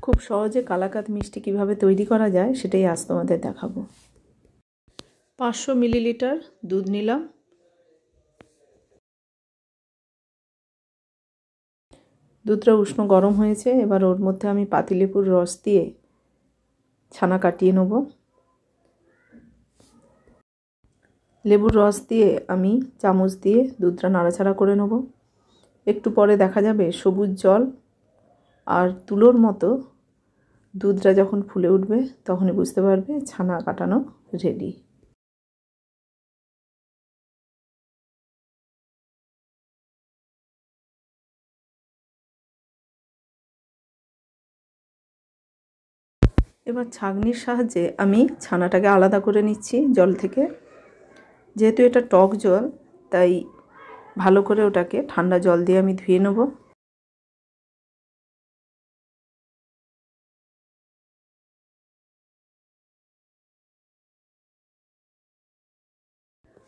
খুব সহজে কালাকাঁদ মিষ্টি কিভাবে তৈরি করা যায় সেটাই আজ তোমাদের দেখাবো। 500 মিলিলিটার দুধ নিলাম। দুধটা উষ্ণ গরম হয়েছে, এবার ওর মধ্যে আমি পাতিলেবুর রস দিয়ে ছানা কাটিয়ে নেব। লেবুর রস দিয়ে আমি চামচ দিয়ে দুধটা নাড়াচাড়া করে নেব। একটু পরে দেখা যাবে সবুজ জল আর তুলোর মতো দুধটা যখন ফুলে উঠবে তখনই বুঝতে পারবে ছানা কাটানো রেডি। এবার ছাঁকনির সাহায্যে আমি ছানাটাকে আলাদা করে নিচ্ছি জল থেকে। যেহেতু এটা টক জল তাই ভালো করে ওটাকে ঠান্ডা জল দিয়ে আমি ধুয়ে নেব।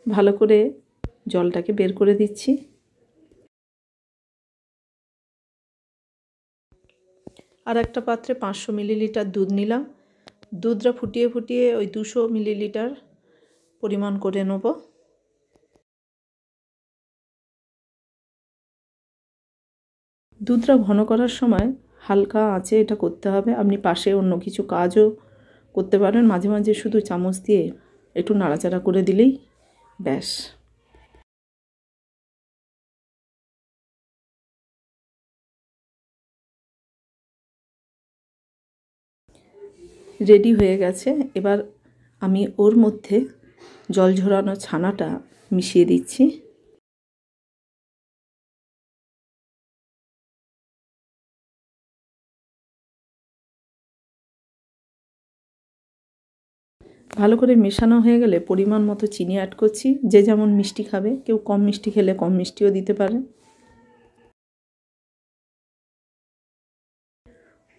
ভালো করে জলটাকে বের করে দিচ্ছি। আর একটা পাত্রে 500 মিলিলিটার দুধ নিলাম। দুধটা ফুটিয়ে ফুটিয়ে ওই 200 মিলিলিটার পরিমাণ করে নেব। দুধটা ঘন করার সময় হালকা আঁচে এটা করতে হবে। আপনি পাশে অন্য কিছু কাজও করতে পারেন, মাঝে মাঝে শুধু চামচ দিয়ে একটু নাড়াচাড়া করে দিলেই ব্যাস। রেডি হয়ে গেছে। এবার আমি ওর মধ্যে জল ঝরানো ছানাটা মিশিয়ে দিচ্ছি। ভালো করে মেশানো হয়ে গেলে পরিমাণ মতো চিনি অ্যাড করছি। যে যেমন মিষ্টি খাবে, কেউ কম মিষ্টি খেলে কম মিষ্টিও দিতে পারে।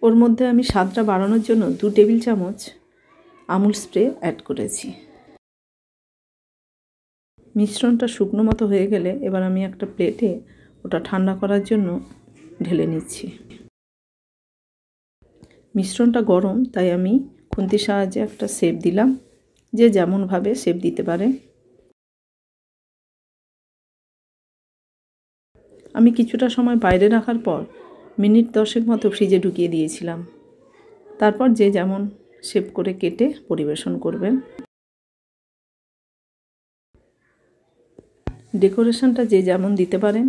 ওর মধ্যে আমি স্বাদটা বাড়ানোর জন্য 2 টেবিল চামচ আমুল স্প্রে অ্যাড করেছি। মিশ্রণটা শুকনো মতো হয়ে গেলে এবার আমি একটা প্লেটে ওটা ঠান্ডা করার জন্য ঢেলে নিচ্ছি। মিশ্রণটা গরম তাই আমি খুন্তির সাহায্যে একটা শেপ দিলাম। যে যেমনভাবে শেপ দিতে পারে। আমি কিছুটা সময় বাইরে রাখার পর মিনিট 10 মতো ফ্রিজে ঢুকিয়ে দিয়েছিলাম। তারপর যে যেমন শেপ করে কেটে পরিবেশন করবেন। ডেকোরেশনটা যে যেমন দিতে পারেন।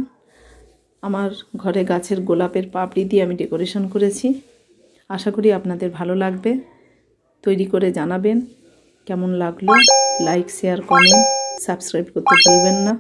আমার ঘরে গাছের গোলাপের পাপড়ি দিয়ে আমি ডেকোরেশন করেছি। আশা করি আপনাদের ভালো লাগবে। তৈরি করে জানাবেন কেমন লাগলো। লাইক, শেয়ার, কমেন্ট, সাবস্ক্রাইব করতে ভুলবেন না।